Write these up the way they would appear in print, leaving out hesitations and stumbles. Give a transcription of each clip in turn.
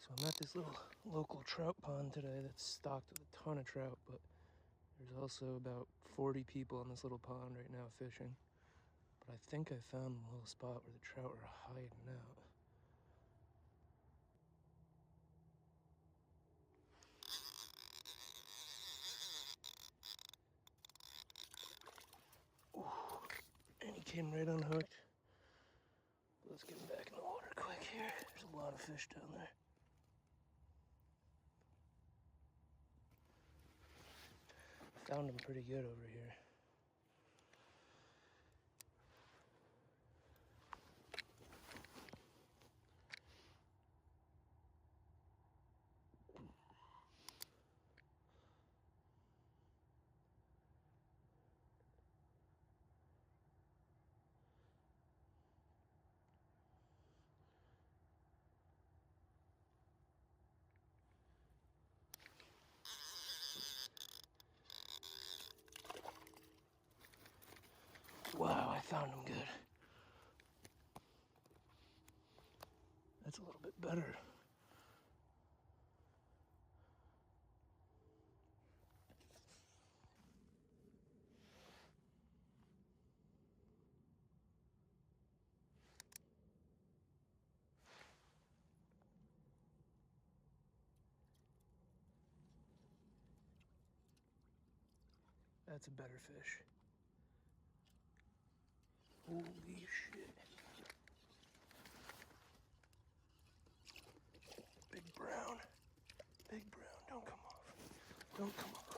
So I'm at this little local trout pond today that's stocked with a ton of trout, but there's also about 40 people in this little pond right now fishing. But I think I found the little spot where the trout are hiding out. Ooh, and he came right unhooked. But let's get him back in the water quick here. There's a lot of fish down there. Found him pretty good over here. Wow, I found him good. That's a little bit better. That's a better fish. Holy shit. Big brown. Big brown. Don't come off. Don't come off.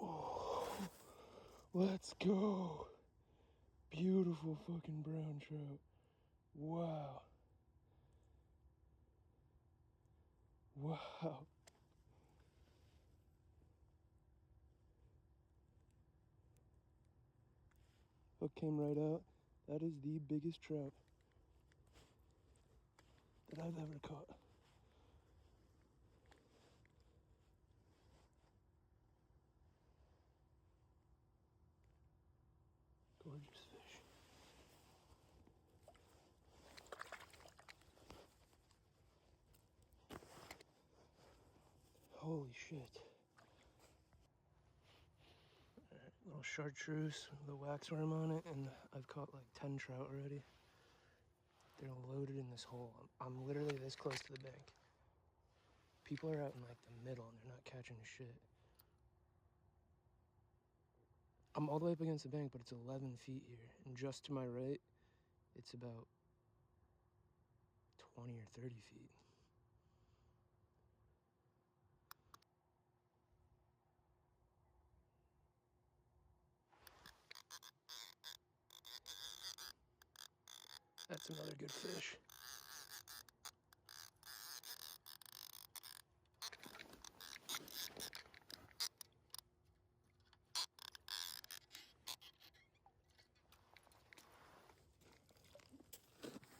Oh, let's go. Beautiful fucking brown trout. Wow. Wow. Hook came right out. That is the biggest trout that I've ever caught. Gorgeous fish. Holy shit. Alright, little chartreuse with a wax worm on it, and I've caught like 10 trout already. They're loaded in this hole. I'm literally this close to the bank. People are out in like the middle and they're not catching shit. I'm all the way up against the bank, but it's 11 feet here. And just to my right, it's about 20 or 30 feet. That's another good fish.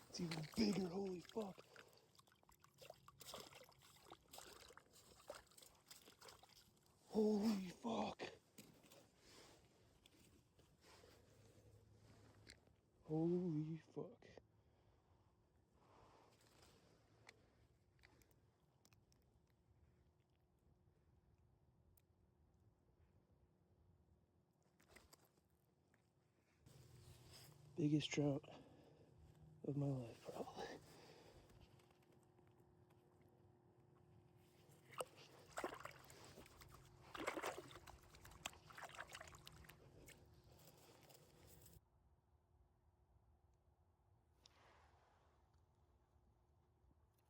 It's even bigger, holy fuck. Holy fuck. Holy fuck. Biggest trout of my life, probably.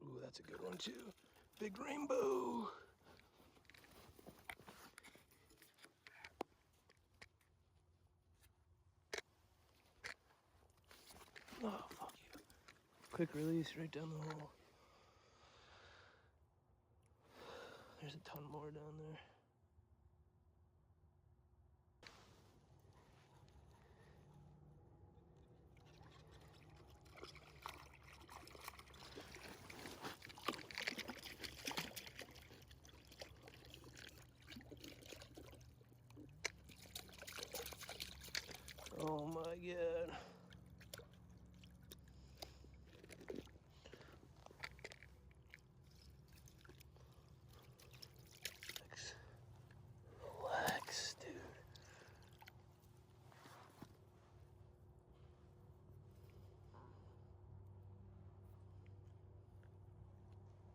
Ooh, that's a good one too. Big rainbow. Oh, fuck you. Quick release right down the hole. There's a ton more down there.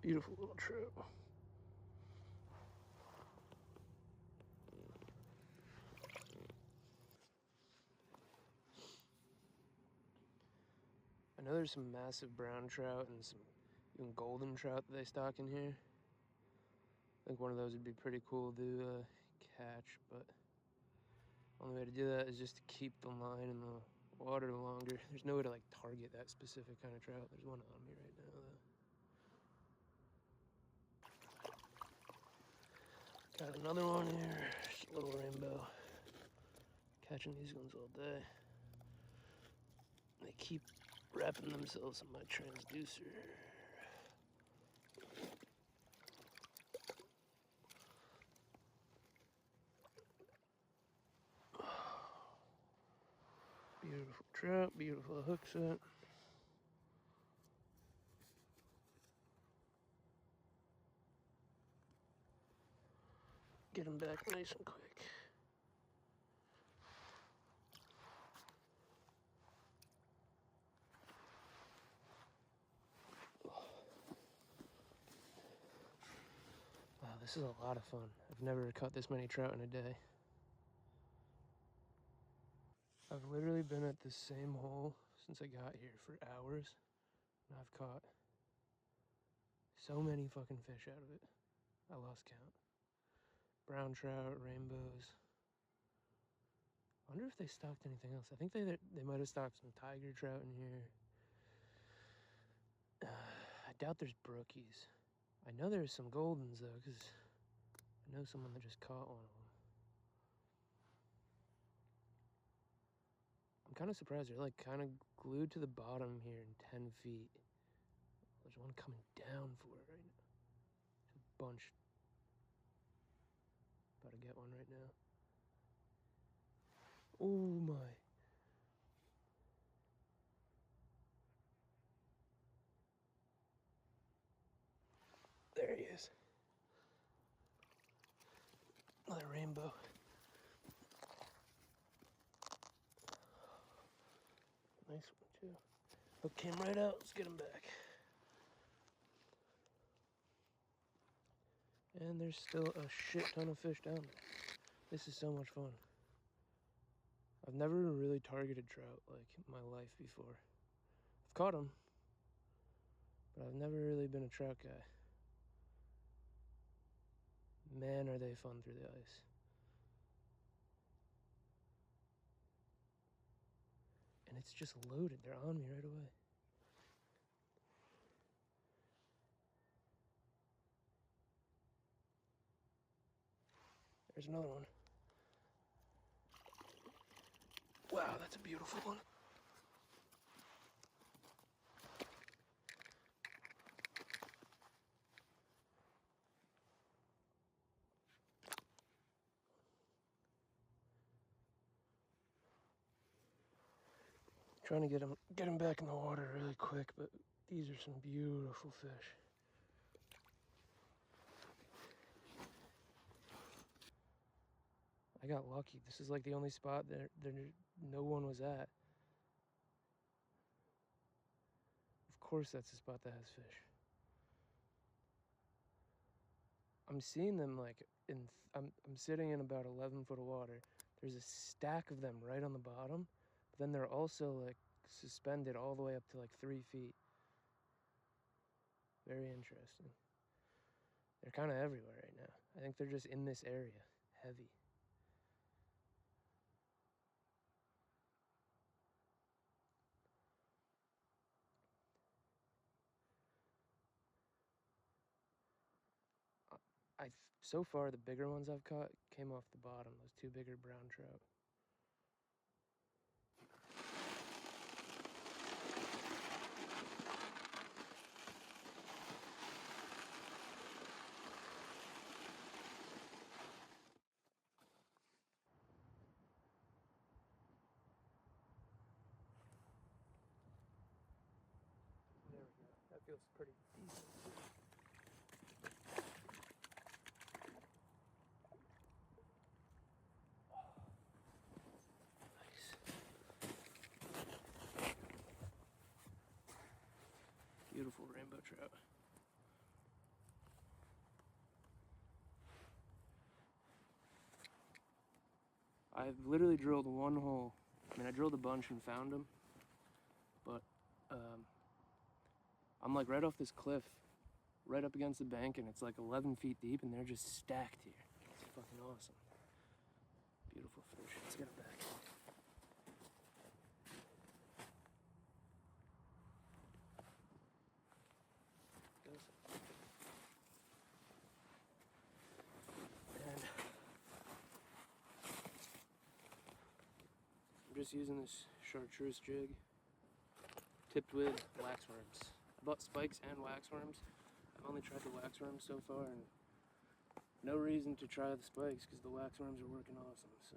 Beautiful little trout. I know there's some massive brown trout and some even golden trout that they stock in here. I think one of those would be pretty cool to catch, but the only way to do that is just to keep the line in the water longer. There's no way to like target that specific kind of trout. There's one on me right now though. Got another one here, just a little rainbow. Catching these ones all day. They keep wrapping themselves in my transducer. Beautiful trout, beautiful hook set. Get them back nice and quick. Wow, this is a lot of fun. I've never caught this many trout in a day. I've literally been at the same hole since I got here for hours, and I've caught so many fucking fish out of it. I lost count. Brown trout, rainbows. I wonder if they stocked anything else. I think they might have stocked some tiger trout in here. I doubt there's brookies. I know there's some goldens though, because I know someone that just caught one of them. I'm kind of surprised they're like kind of glued to the bottom here in 10 feet. There's one coming down for it right now. There's a bunch. About to get one right now. Oh my. There he is. Another rainbow. Nice one too. Hook came right out. Let's get him back. And there's still a shit ton of fish down there. This is so much fun. I've never really targeted trout like in my life before. I've caught them, but I've never really been a trout guy. Man, are they fun through the ice. And it's just loaded. They're on me right away. There's another one. Wow, that's a beautiful one. Trying to get him back in the water really quick, but these are some beautiful fish. I got lucky. This is like the only spot that no one was at. Of course that's the spot that has fish. I'm seeing them like I'm sitting in about 11 foot of water. There's a stack of them right on the bottom, but then they're also like suspended all the way up to like 3 feet. Very interesting. They're kind of everywhere right now. I think they're just in this area, heavy. So far the bigger ones I've caught came off the bottom, those two bigger brown trout. There we go. That feels pretty decent. Beautiful rainbow trout. I've literally drilled one hole. I mean, I drilled a bunch and found them, but I'm like right off this cliff, right up against the bank, and it's like 11 feet deep, and they're just stacked here. It's fucking awesome. Beautiful fish. Let's get it back. And I'm just using this chartreuse jig, tipped with waxworms. I bought spikes and waxworms. I've only tried the waxworms so far, and no reason to try the spikes because the waxworms are working awesome. So.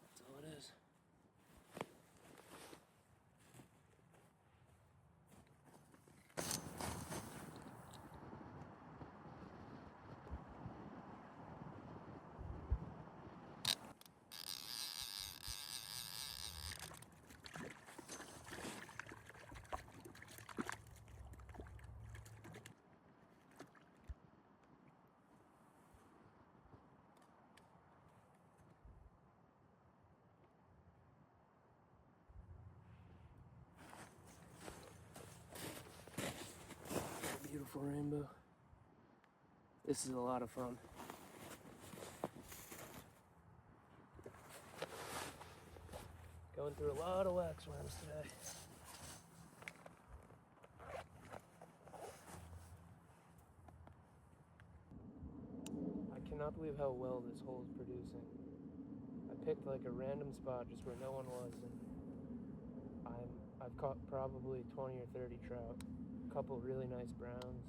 That's all it is. Beautiful rainbow. This is a lot of fun. Going through a lot of waxworms today. I cannot believe how well this hole is producing. I picked like a random spot just where no one was, and I've caught probably 20 or 30 trout, a couple really nice browns.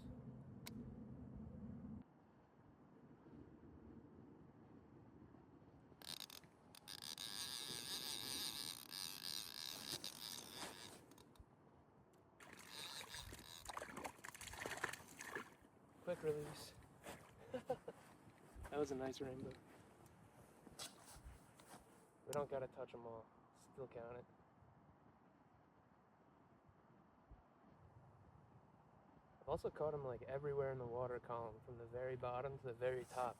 Quick release. That was a nice rainbow. We don't gotta touch them all. Still count it. I've also caught them like everywhere in the water column, from the very bottom to the very top.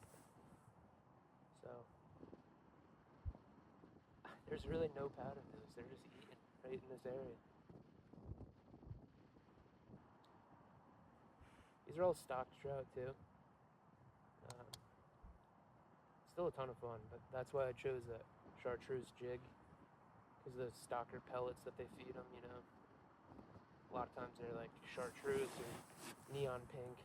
So there's really no pattern to this. They're just eating right in this area. These are all stocked trout too. Still a ton of fun, but that's why I chose that chartreuse jig, because the stocker pellets that they feed them, you know, a lot of times they're like chartreuse or neon pink.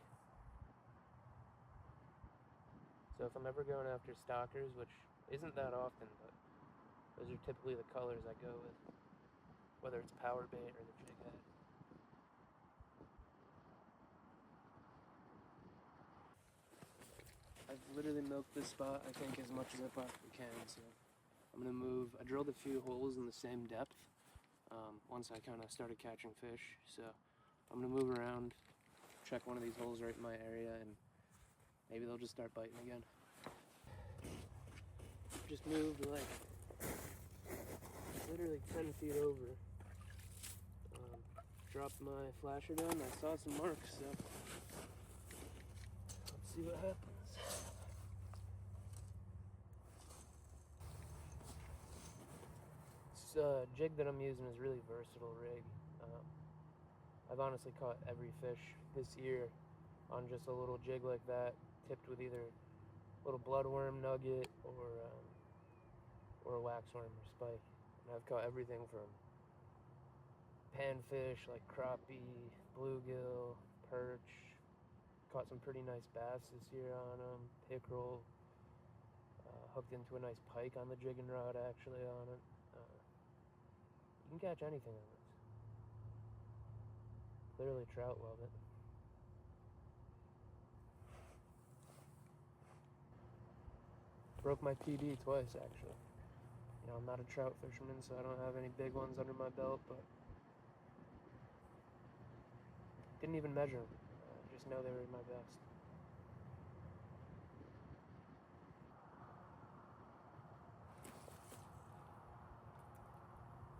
So if I'm ever going after stockers, which isn't that often, but those are typically the colors I go with, whether it's power bait or the jig head. I've literally milked this spot, I think, as much as I possibly can, so I'm going to move. I drilled a few holes in the same depth once I kind of started catching fish, so I'm going to move around, check one of these holes right in my area, and maybe they'll just start biting again. Just moved like literally 10 feet over. Dropped my flasher down, I saw some marks, so let's see what happens. This jig that I'm using is really versatile rig. I've honestly caught every fish this year on just a little jig like that, tipped with either a little bloodworm nugget or a waxworm or spike. And I've caught everything from panfish like crappie, bluegill, perch. Caught some pretty nice bass this year on them, pickerel. Hooked into a nice pike on the jigging rod actually on it. You can catch anything on this. Clearly trout love it. Broke my PB twice actually. You know, I'm not a trout fisherman, so I don't have any big ones under my belt, but Didn't even measure them. Just know they were my best.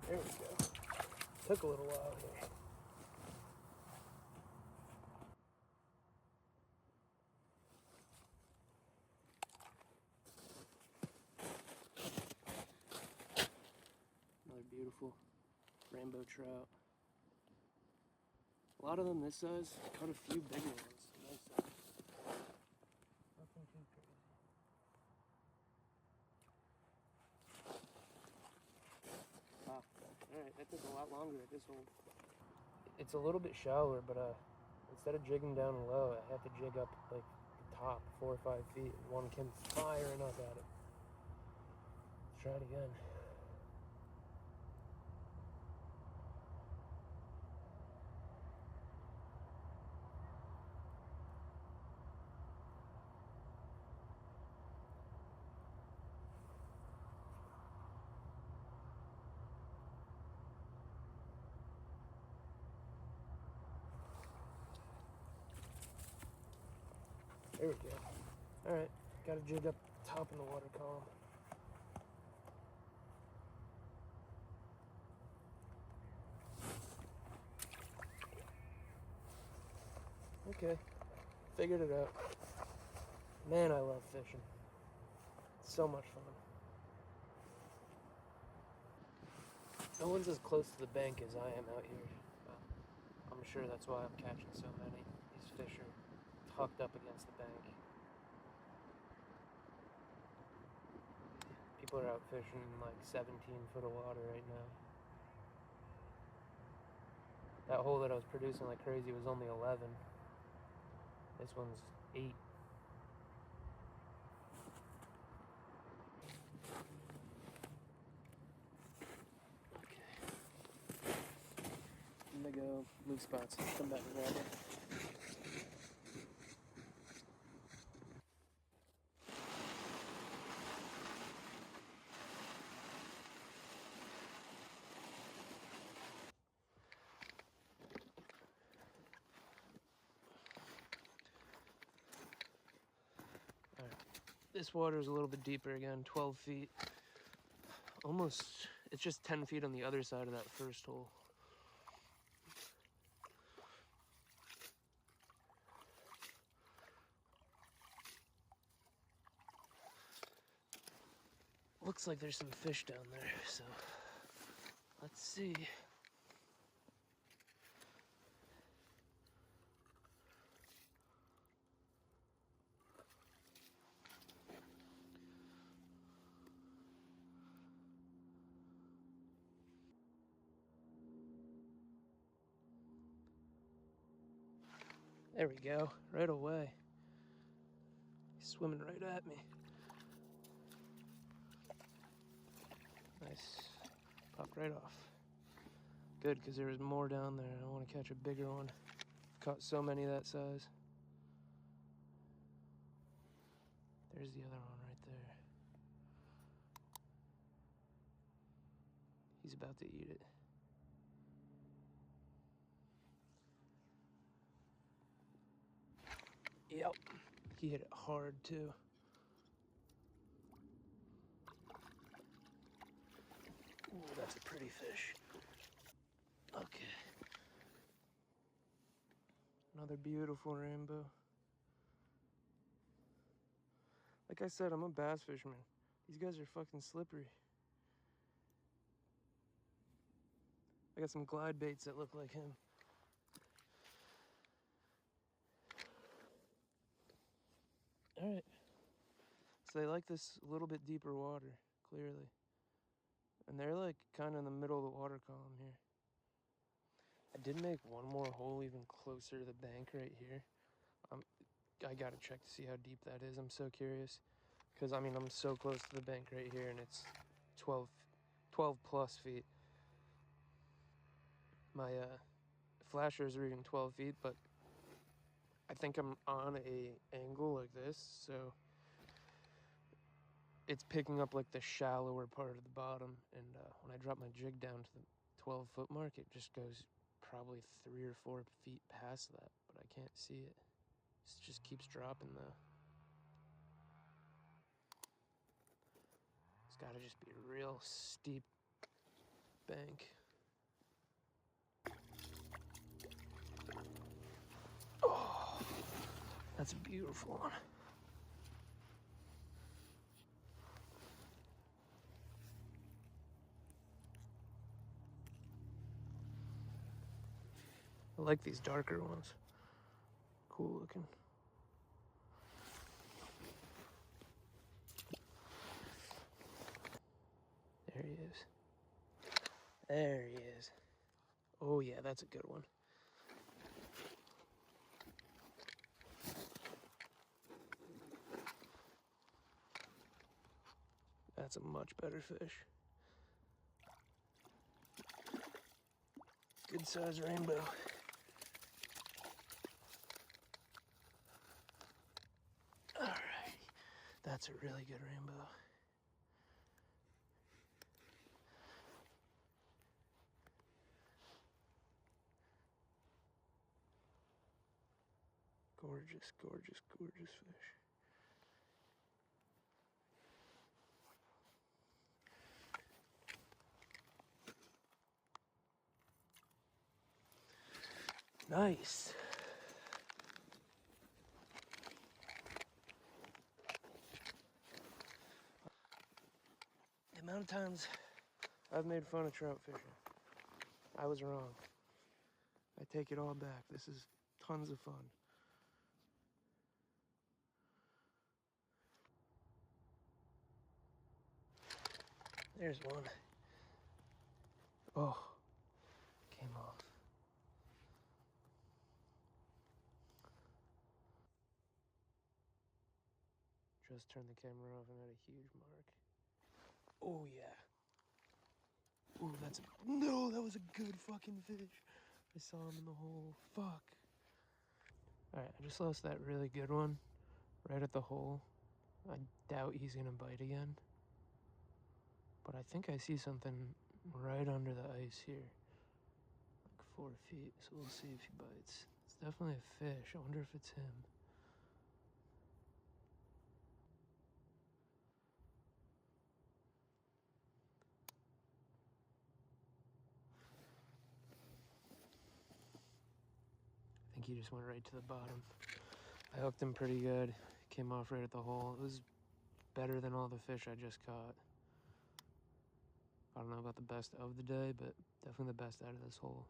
There we go. Took a little while here. Another beautiful rainbow trout. A lot of them this size. Caught a few bigger ones. Nice size. Nothing too crazy. Wow. Alright, that took a lot longer at this hole. It's a little bit shallower, but instead of jigging down low, I have to jig up like the top 4 or 5 feet. And one came firing up at it. Let's try it again. There we go. Alright, gotta jig up top in the water column. Okay, figured it out. Man, I love fishing. It's so much fun. No one's as close to the bank as I am out here. I'm sure that's why I'm catching so many. These fish are tucked up against the bank. People are out fishing in like 17 foot of water right now. That hole that I was producing like crazy was only 11. This one's 8. Okay. I'm gonna go move spots. Come back and grab it. Alright. This water is a little bit deeper again, 12 feet. Almost, it's just 10 feet on the other side of that first hole. Looks like there's some fish down there, so let's see. There we go, right away. He's swimming right at me. Nice, popped right off. Good, because there was more down there. I want to catch a bigger one. Caught so many that size. There's the other one right there. He's about to eat it. Yep, he hit it hard too. Ooh, that's a pretty fish. Okay. Another beautiful rainbow. Like I said, I'm a bass fisherman. These guys are fucking slippery. I got some glide baits that look like him. All right. So they like this a little bit deeper water, clearly. And they're like kind of in the middle of the water column here. I did make one more hole even closer to the bank right here. I gotta check to see how deep that is. I'm so curious. Because, I mean, I'm so close to the bank right here, and it's 12 plus feet. My flashers are even 12 feet, but I think I'm on a angle like this, so it's picking up like the shallower part of the bottom, and when I drop my jig down to the 12-foot mark, it just goes probably 3 or 4 feet past that, but I can't see it. It just keeps dropping though. It's gotta just be a real steep bank. Oh, that's a beautiful one. I like these darker ones. Cool looking. There he is. There he is. Oh yeah, that's a good one. That's a much better fish. Good size rainbow. All right, that's a really good rainbow. Gorgeous, gorgeous, gorgeous fish. Nice. The amount of times I've made fun of trout fishing, I was wrong. I take it all back. This is tons of fun. There's one. Oh, came off. Just turned the camera off and had a huge mark. Oh yeah. Ooh, no, that was a good fucking fish. I saw him in the hole. Fuck. Alright, I just lost that really good one right at the hole. I doubt he's gonna bite again. But I think I see something right under the ice here. Like 4 feet, so we'll see if he bites. It's definitely a fish. I wonder if it's him. I think he just went right to the bottom. I hooked him pretty good. Came off right at the hole. It was better than all the fish I just caught. I don't know about the best of the day, but definitely the best out of this hole.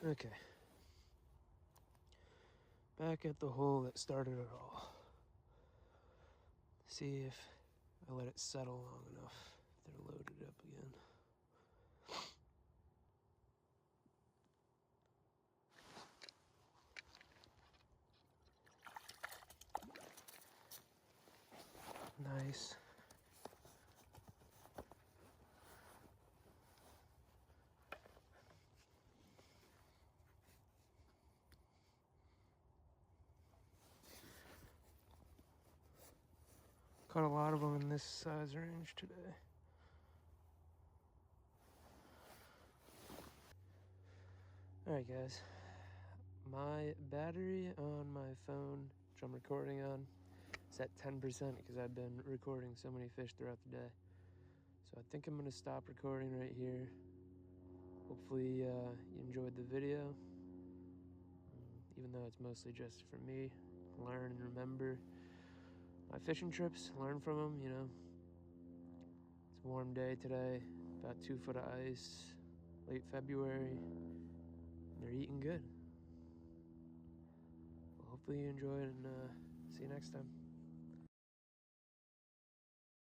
Okay. Back at the hole that started it all. See if I let it settle long enough. They're loaded up again. Nice. Caught a lot of them in this size range today. Alright guys, my battery on my phone, which I'm recording on, is at 10% because I've been recording so many fish throughout the day. So I think I'm going to stop recording right here. Hopefully you enjoyed the video, even though it's mostly just for me. Learn and remember my fishing trips, learn from them, you know. It's a warm day today, about 2 foot of ice, late February. They're eating good. We'll hopefully you enjoyed, and see you next time.